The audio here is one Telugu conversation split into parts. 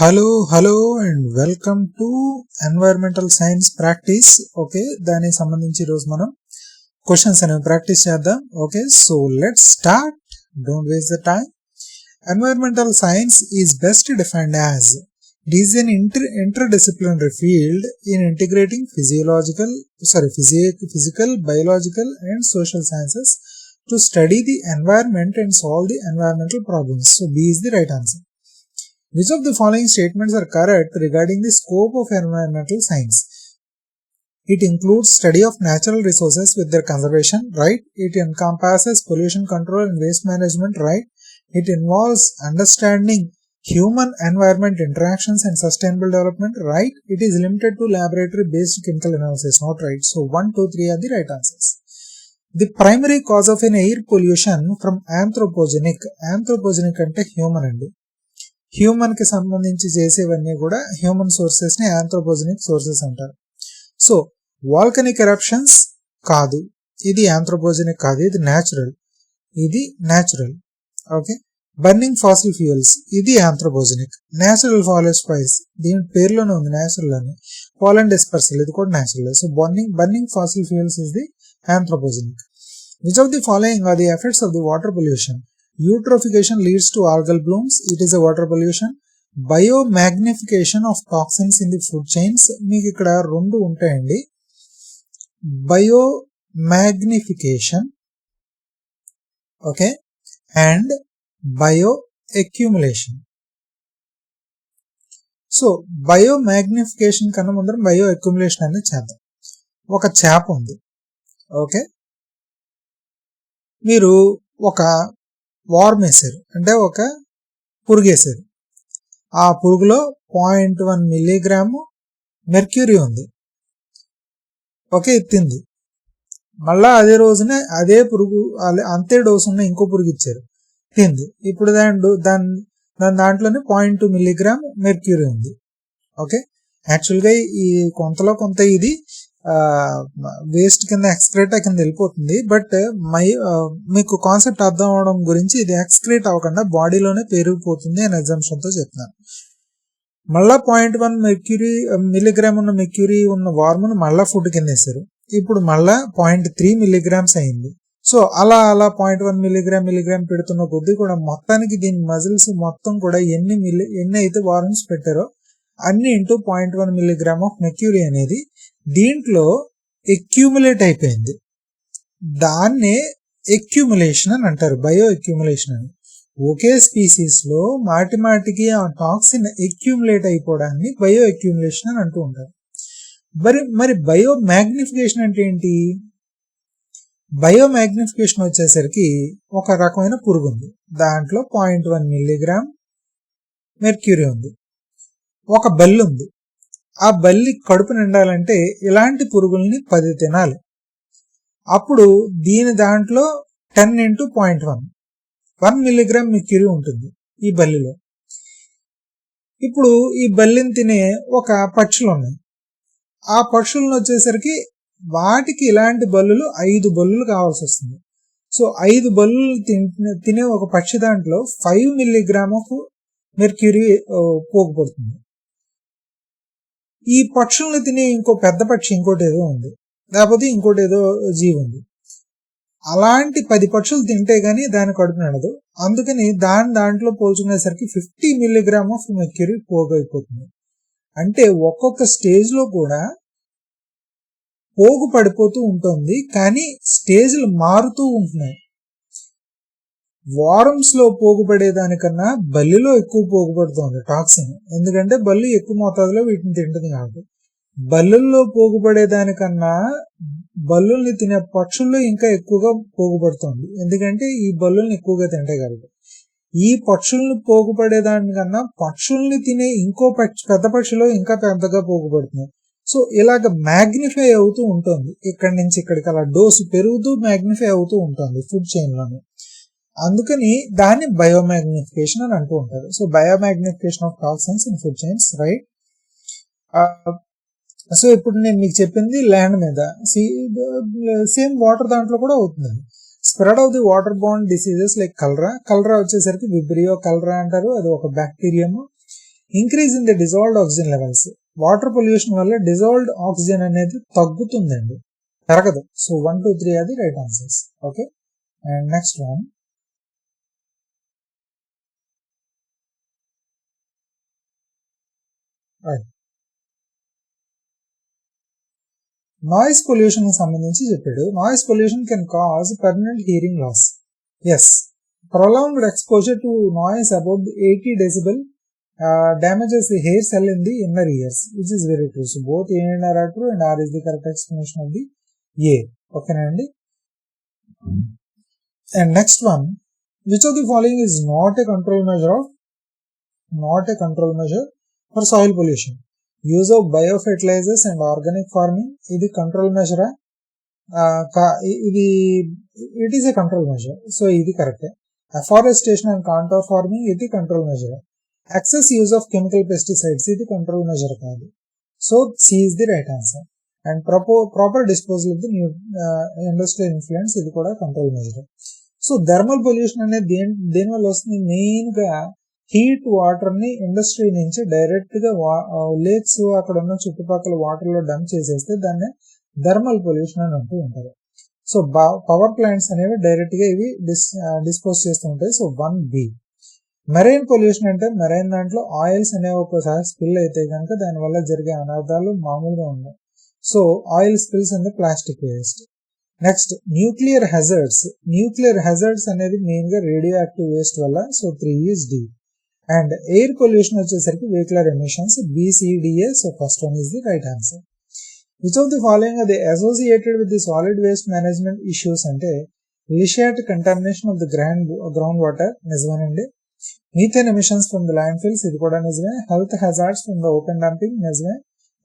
Hello and welcome to environmental science practice. Okay, దానికి సంబంధించి ఈరోజు మనం క్వశ్చన్స్ అనేవి ప్రాక్టీస్ చేద్దాం. Okay, so let's start. Don't waste the time. Environmental science is best defined as it is an interdisciplinary field in integrating physical, biological and social sciences to study the environment and solve the environmental problems. So B is the right answer. Which of the following statements are correct regarding the scope of environmental science? It includes study of natural resources with their conservation, right? It encompasses pollution control and waste management, right? It involves understanding human environment interactions and sustainable development, right? It is limited to laboratory based chemical analysis, not right. So 1, 2, 3 are the right answers. The primary cause of an air pollution from anthropogenic అంటే హ్యూమన్ అండి. హ్యూమన్ కి సంబంధించి చేసేవన్నీ కూడా హ్యూమన్ సోర్సెస్ ని ఆంథ్రోపోజెనిక్ సోర్సెస్ అంటారు. సో వాల్కనిక్ ఎరప్షన్స్ కాదు, ఇది ఆంథ్రోపోజెనిక్ కాదు, ఇది natural. Okay, burning fossil fuels ఇది ఆంథ్రోపోజెనిక్. నేచురల్ ఫారెస్ట్ ఫైర్స్, దీని పేరులోనే ఉంది నేచురల్ అని. పోలన్ డిస్పర్సల్ ఇది కూడా natural. So burning fossil fuels is the anthropogenic. Which of the following are the effects of the water pollution? Eutrophication leads to algal blooms. It is a water pollution. Biomagnification of toxins in the food chains. మీకు ఇక్కడ రెండు ఉంటాయండి, biomagnification okay and bio accumulation. So biomagnification కన్నా ముందర బయో అక్యుములేషన్ అనేది చేద్దాం. ఒక చేప ఉంది. ఓకే, మీరు ఒక వార్మ్ వేసారు, అంటే ఒక పురుగు వేసారు. ఆ పురుగులో 0.1 మిల్లీగ్రాము మెర్క్యూరీ ఉంది. ఓకే, తింది. మళ్ళా అదే రోజునే అదే పురుగు అంతే డోసు ఉన్న ఇంకో పురుగు ఇచ్చారు, తింది. ఇప్పుడు దాంట్లోనే 0.2 మిల్లీగ్రామ్ మెర్క్యూరీ ఉంది. ఓకే, యాక్చువల్గా ఈ కొంతలో కొంత ఇది వేస్ట్ కింద ఎక్స్క్రేటా కింద వెళ్ళిపోతుంది. బట్ మీకు కాన్సెప్ట్ అర్థం అవడం గురించి ఇది ఎక్స్క్రేట్ అవ్వకుండా బాడీలోనే పెరిగిపోతుంది అనే ఎగ్జాంప్షన్ తో చెప్తున్నాను. మళ్ళా 0.1 మిల్లీగ్రామ్ ఉన్న మెర్క్యూరీ ఉన్న వార్మును మళ్ళా ఫుడ్ కింద వేశారు. ఇప్పుడు మళ్ళా 0.3 మిల్లీగ్రామ్స్ అయింది. సో అలా 0.1 మిల్లీగ్రామ్ పెడుతున్న కొద్దీ కూడా మొత్తానికి దీని మజిల్స్ మొత్తం కూడా ఎన్ని అయితే వార్మ్స్ పెట్టారో అన్ని ఇంటూ 0.1 మిల్లీగ్రామ్ ఆఫ్ మెర్క్యూరీ అనేది దీంట్లో అక్యూములేట్ అయిపోయింది. దాన్నే అక్యూములేషన్ అని అంటారు, బయో అక్యూములేషన్ అని. ఒకే స్పీసీస్ లో మాటికి ఆ టాక్సిన్ అక్యూములేట్ అయిపోవడాన్ని బయో అక్యూములేషన్ అని అంటూ ఉంటారు. మరి బయో మ్యాగ్నిఫికేషన్ అంటే ఏంటి? బయో మ్యాగ్నిఫికేషన్ వచ్చేసరికి ఒక రకమైన పురుగు ఉంది, దాంట్లో 0.1 మిల్లీగ్రామ్ మెర్క్యూరీ ఉంది. ఒక బల్లి ఉంది, ఆ బల్లి కడుపు నిండాలంటే ఇలాంటి పురుగుల్ని 10 తినాలి. అప్పుడు దాంట్లో 10 into 0.1 మిల్లీగ్రామ్ మెర్క్యూరీ ఉంటుంది ఈ బల్లిలో. ఇప్పుడు ఈ బల్లిని తినే ఒక పక్షులు ఉన్నాయి. ఆ పక్షులను వచ్చేసరికి వాటికి ఇలాంటి బల్లులు 5 బల్లులు కావాల్సి వస్తుంది. సో 5 బల్లులు తినే ఒక పక్షి దాంట్లో 5 మిల్లీగ్రామ్ ఆఫ్ మెర్క్యూరీ పోగుపడుతుంది. ఈ పక్షుల్ని తినే ఇంకో పెద్ద పక్షి ఇంకోటి ఏదో ఉంది, లేకపోతే ఇంకోటి ఏదో జీవి ఉంది. అలాంటి 10 పక్షులు తింటే గానీ దాని కడుపు నిండదు. అందుకని దాంట్లో పోల్చుకునేసరికి 50 మిల్లీగ్రామ్ ఆఫ్ మెర్క్యూరీ పోగైపోతుంది. అంటే ఒక్కొక్క స్టేజ్ లో కూడా పోగు పడిపోతూ ఉంటుంది, కానీ స్టేజ్లు మారుతూ ఉంటున్నాయి. వారమ్స్ లో పోగుపడేదానికన్నా బల్లిలో ఎక్కువ పోగుపడుతుంది టాక్సిన్, ఎందుకంటే బల్లి ఎక్కువ మోతాదులో వీటిని తింటుంది కాబట్టి. బల్లుల్లో పోగుపడేదానికన్నా బల్లుల్ని తినే పక్షుల్లో ఇంకా ఎక్కువగా పోగుపడుతుంది, ఎందుకంటే ఈ బల్లుల్ని ఎక్కువగా తింటాయి కాబట్టి. ఈ పక్షుల్ని పోగుపడేదానికన్నా పక్షుల్ని తినే ఇంకో పెద్ద పక్షిలో ఇంకా పెద్దగా పోగుపడుతుంది. సో ఇలాగ మ్యాగ్నిఫై అవుతూ ఉంటుంది, ఇక్కడి నుంచి ఇక్కడికి అలా డోసు పెరుగుతూ మ్యాగ్నిఫై అవుతూ ఉంటుంది ఫుడ్ చైన్ లోనే. అందుకని దాన్ని బయోమాగ్నిఫికేషన్ అని అంటూ ఉంటారు. So biomagnification of toxins in food chains, right. So ఇప్పుడు నేను మీకు చెప్పింది ల్యాండ్ మీద, సేమ్ వాటర్ దాంట్లో కూడా అవుతుంది. Spread of the water borne diseases like cholera వచ్చేసరికి విబ్రియో కలరా అంటారు, అది ఒక bacterium. Increase in the dissolved oxygen levels, water pollution వల్ల డిజాల్వ్డ్ ఆక్సిజన్ అనేది తగ్గుతుందండి, పెరగదు. సో 1, 2, 3 అది right answers. Okay, and next one, noise pollution కి సంబంధించి చెప్పాడు. Noise pollution can cause permanent hearing loss. Yes, prolonged exposure to noise above 80 decibel damages the hair cell in the inner ears, which is very true. So both A and R are true, and R is the correct explanation of the A. Okay nandi. And next one, which of the following is not a control measure for soil pollution? Use of biofertilizers and organic farming, ఇది control measure. It is a control measure, so ఇది correct. Afforestation and contour farming, ఇది control measure. Excess use of chemical pesticides, ఇది control measure కాదు. So C is the right answer. And proper disposal of the industrial influence, ఇది కూడా control measure. So thermal pollution అనేది దేని వల్ల వస్తుంది? మెయిన్ గా హీట్ వాటర్ ని ఇండస్ట్రీ నుంచి డైరెక్ట్ గా లేక్స్ అక్కడ ఉన్న చుట్టుపక్కల వాటర్ లో డంప్ చేసేస్తే దాన్ని థర్మల్ పొల్యూషన్ అని అంటూ ఉంటారు. సో పవర్ ప్లాంట్స్ అనేవి డైరెక్ట్ గా ఇవి డిస్పోజ్ చేస్తూ ఉంటాయి. So 1B. మెరైన్ పొల్యూషన్ అంటే మెరైన్ దాంట్లో ఆయిల్స్ అనేవి ఒకసారి స్పిల్ అయితే కనుక దాని వల్ల జరిగే అనర్థాలు మామూలుగా ఉన్నాయి. So oil spills and plastic waste. Next nuclear hazards అనేది మెయిన్ గా రేడియో యాక్టివ్ వేస్ట్ వల్ల. So 3 is D. And air pollution వచ్చేసరికి vehicular emissions, BCDA. So first one is the right answer. Which of the following are they associated with the solid waste management issues అంటే leachate contamination of the ground water, నిజమేనండి. Methane emissions from the landfills, ఇది కూడా నిజమే. Health hazards from the open dumping, నిజమే.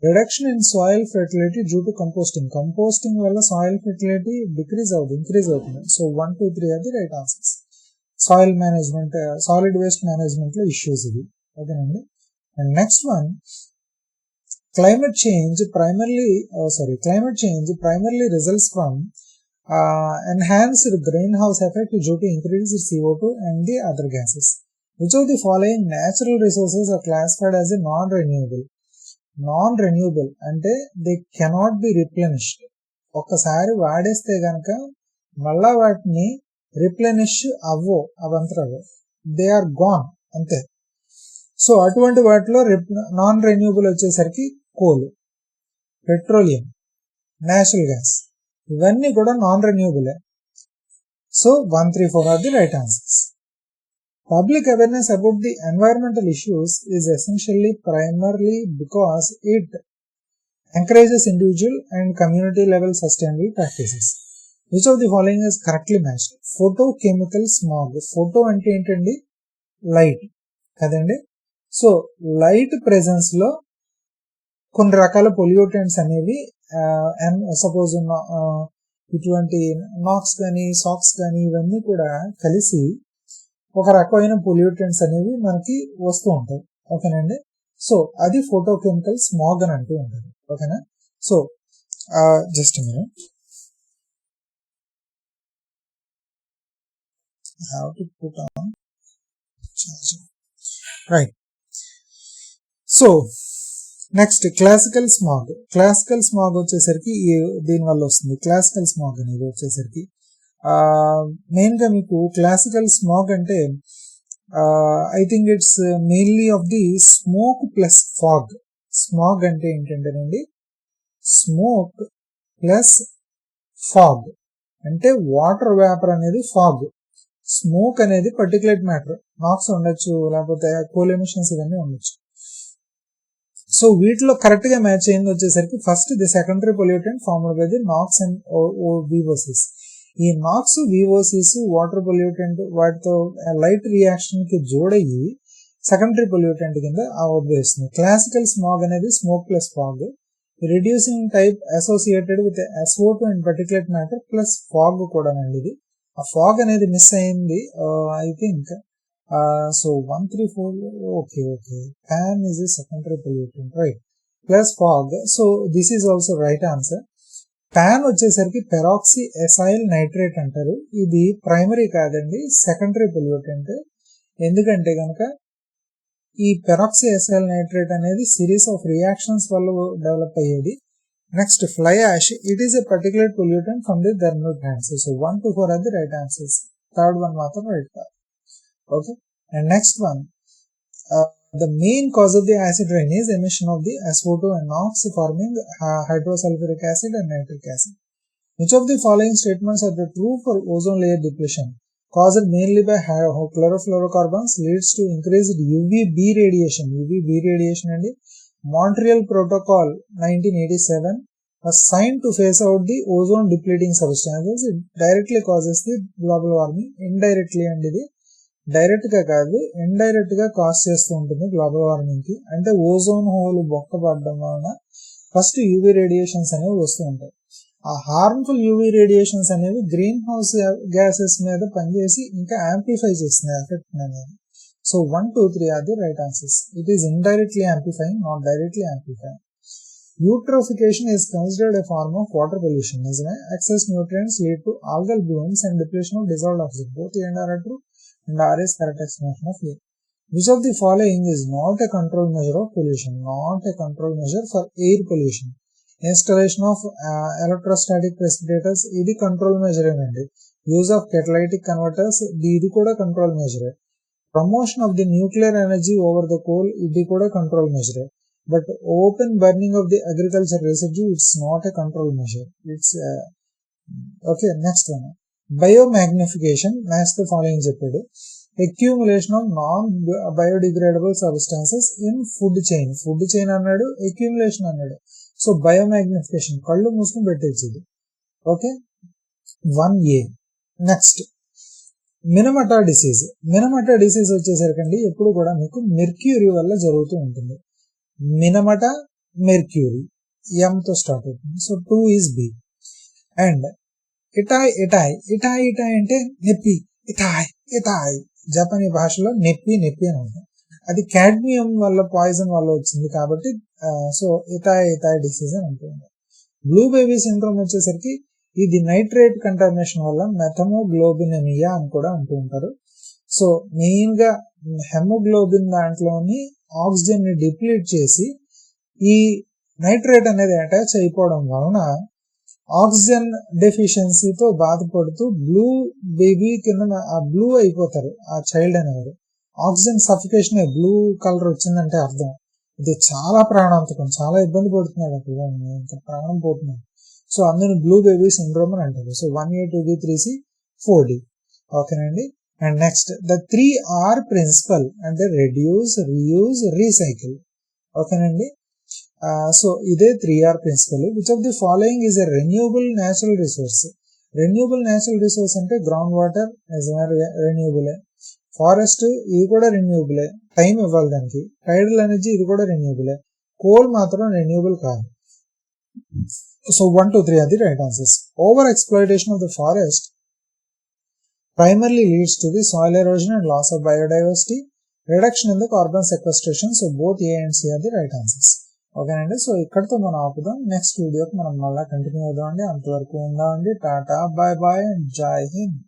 Reduction in soil fertility due to composting వల్ల సాయిల్ ఫెర్టిలిటీ ఇంక్రీజ్ అవుతుంది. సో 1, 2, 3 అది right answers. Soil management, solid waste management లో ఇష్యూస్ ఇది. ఓకేనండి. And next one, climate change primarily results from enhanced greenhouse effect due to increased CO2 and the other gases. Which of the following natural resources are classified as a non-renewable అంటే they cannot be replenished. ఒక్కసారి వాడేస్తే గనక మళ్ళా వాటిని రిప్లెనిష్ అవంతరావు, దే ఆర్ గాన్ అంతే. సో అటువంటి వాటిలో నాన్ రెన్యూబుల్ వచ్చేసరికి కోల్, పెట్రోలియం, నేచురల్ గ్యాస్, ఇవన్నీ కూడా నాన్ రెన్యూబులే. So 1, 3, 4 are the right answers. Public awareness about the environmental issues is essentially primarily because it encourages individual and community level sustainable practices. Which of the following is correctly matched? Photochemical smog. Photo అంటే ఏంటండి? లైట్ కదండి. సో లైట్ ప్రెజెన్స్ లో కొన్ని రకాల పొల్యూటెంట్స్ అనేవి సపోజ్ ఇటువంటి నాక్స్ కానీ సాక్స్ కానీ ఇవన్నీ కూడా కలిసి ఒక రకమైన పొల్యూటెంట్స్ అనేవి మనకి వస్తూ ఉంటాయి. ఓకేనండి. సో అది ఫోటోకెమికల్ స్మాగ్ అని అంటూ ఉంటారు. ఓకేనా. So just minute, how to put on charging. Right. So next classical smog వచ్చేసరికి దీని వల్ల వస్తుంది. క్లాసికల్ స్మాగ్ అనేది వచ్చేసరికి మెయిన్ గా మీకు క్లాసికల్ స్మాగ్ అంటే I think it's mainly of the smoke plus fog. Smog అంటే ఏంటంటేనండి స్మోక్ ప్లస్ ఫాగ్ అంటే వాటర్ వేపర్ అనేది ఫాగ్, స్మోక్ అనేది పర్టికులేట్ మ్యాటర్, నాక్స్ ఉండొచ్చు లేకపోతే కోల్ ఎమిషన్స్ ఇవన్నీ ఉండొచ్చు. సో వీటిలో కరెక్ట్ గా మ్యాచ్ అయింది వచ్చేసరికి first the secondary pollutant formed by the NOx and VOCs. ఈ నాక్స్ వివోసిస్ వాటర్ పొల్యూటెంట్ వాటితో లైట్ రియాక్షన్ కి జోడయ్యి సెకండరీ పొల్యూటెంట్ కింద ఉద్భవిస్తుంది. క్లాసికల్ స్మాగ్ అనేది smoke plus fog, reducing type associated with SO2 and particulate matter plus fog కూడా అండి. ఇది ఆ ఫాగ్ అనేది మిస్ అయింది I think. So 1, 3, 4 okay. PAN is a secondary pollutant, right? Plus fog. So this is also right answer. PAN వచ్చేసరికి పెరాక్సీ ఎసైల్ నైట్రేట్ అంటారు. ఇది ప్రైమరీ కాదండి, సెకండరీ పొల్యూటెంట్. ఎందుకంటే కనుక ఈ పెరాక్సీ-అసైల్ నైట్రేట్ అనేది సిరీస్ ఆఫ్ రియాక్షన్స్ వల్ల డెవలప్ అయ్యేది. Next fly ash, it is a particular pollutant from the thermal plants. So 1 to 4 are the right answers. Third one మాత్రం రైట్ కాదు. Okay, and next one, the main cause of the acid rain is emission of the SO2 and NOx forming hydrosulfuric acid and nitric acid. Which of the following statements are the true for ozone layer depletion? Caused mainly by chlorofluorocarbons, leads to increased UVB radiation. UVB radiation and Montreal Protocol 1987 was signed to phase out the ozone depleting substances. It directly causes the global warming. Indirectly and ఇది డైరెక్ట్ గా కాదు, ఇండైరెక్ట్ గా కాజ్ చేస్తూ ఉంటుంది గ్లోబల్ వార్మింగ్ కి. అంటే ఓజోన్ హోల్ బొక్కపడడం వలన ఫస్ట్ యూవీ రేడియేషన్స్ అనేవి వస్తూ ఉంటాయి. ఆ హార్మ్ఫుల్ యూవీ రేడియేషన్స్ అనేవి గ్రీన్ హౌస్ గ్యాసెస్ మీద పనిచేసి ఇంకా యాంప్లిఫై చేస్తున్నాయి ఎఫెక్ట్ అనేది. So 1, 2, 3 are the right answers. It is indirectly amplifying, not directly amplifying. Eutrophication is considered a form of water pollution. Excess nutrients lead to algal blooms and depletion of dissolved oxygen. Both and are true, and R is correct explanation of A. Which of the following is not a control measure of pollution? Not a control measure for air pollution. Installation of electrostatic precipitators, ఇది కంట్రోల్ మెజర్ ఏనండి. యూజ్ ఆఫ్ catalytic converters, ఇది కూడా కంట్రోల్ మెజరే. Promotion of the nuclear energy over the coal, ఇది కూడా కంట్రోల్ మెజరే. But open burning of the agriculture residue, it's not a control measure. It's okay. Next one, biomagnification match the following చెప్పాడు. Accumulation of non biodegradable substances in food chain. Food chain అన్నాడు, అక్యూములేషన్ అన్నాడు. సో బయోమాగ్నిఫికేషన్ కళ్ళు మూసుకుని పెట్టేది. Okay, 1A. Next మినమటా disease. మినమటా disease వచ్చేసరికండి ఎప్పుడు కూడా మీకు మెర్క్యూరీ వల్ల జరుగుతూ ఉంటుంది. మినమటా మెర్క్యూరీ, ఎంతో స్టార్ట్ అవుతుంది. So 2 is B. అండ్ ఇటాయ్ ఇటాయ్ ఇటాయ్ ఇటాయ్ అంటే నెప్పి, ఇటాయ్ ఇటాయ్ జపనీ భాషలో నెప్పి నెప్పి అని ఉంటుంది. అది కాడ్మియం వల్ల పాయిజన్ వల్ల వచ్చింది కాబట్టి సో ఇటాయ్ ఇటాయ్ డిసీజ్ అని ఉంటుంది. బ్లూ బేబీ సిండ్రోమ్ వచ్చేసరికి ఇది నైట్రేట్ కంటామినేషన్ వల్ల మెథమోగ్లోబినమియా అని కూడా అంటూ ఉంటారు. సో మెయిన్ గా హెమోగ్లోబిన్ దాంట్లోని ఆక్సిజన్ ని డిప్లీట్ చేసి ఈ నైట్రేట్ అనేది అటాచ్ అయిపోవడం వలన ఆక్సిజన్ డెఫిషియన్సీతో బాధపడుతూ బ్లూ బేబీ కింద బ్లూ అయిపోతారు ఆ చైల్డ్ అనేవారు. ఆక్సిజన్ సఫికేషన్, బ్లూ కలర్ వచ్చిందంటే అర్థం ఇది చాలా ప్రాణాంతకం, చాలా ఇబ్బంది పడుతున్నాడు అక్కడ, ఇంకా ప్రాణం పోతున్నాడు. సో అందులో బ్లూ బేబీ సిండ్రోమ్ అని అంటారు. So 1A, 2B, 3C, 4D. ఓకేనండి. And next the 3R principle అంటే రెడ్యూస్, రీయూజ్, రీసైకిల్. ఓకేనండి. సో ఇదే 3R principle. Which of the following is a renewable natural resource? Renewable natural resource అంటే గ్రౌండ్ వాటర్ రెన్యూబులే, ఫారెస్ట్ ఇది కూడా రెన్యూబులే, టైం ఇవ్వాలి దానికి. టైడల్ ఎనర్జీ ఇది కూడా రెన్యూబులే, కోల్ మాత్రం రెన్యూబుల్ కాదు. So 1, 2, 3 are the right answers. Over exploitation of the forest primarily leads to the soil erosion and loss of biodiversity, reduction in the carbon sequestration. So both A and C are the right answers. ఓకేనండి. సో ఇక్కడితో మనం ఆపుదాం. నెక్స్ట్ వీడియోకి మనం మళ్ళీ కంటిన్యూ అవుదాం అండి. అంతవరకు ఉందామండి. టాటా, బాయ్ బాయ్ అండ్ జై హింద్.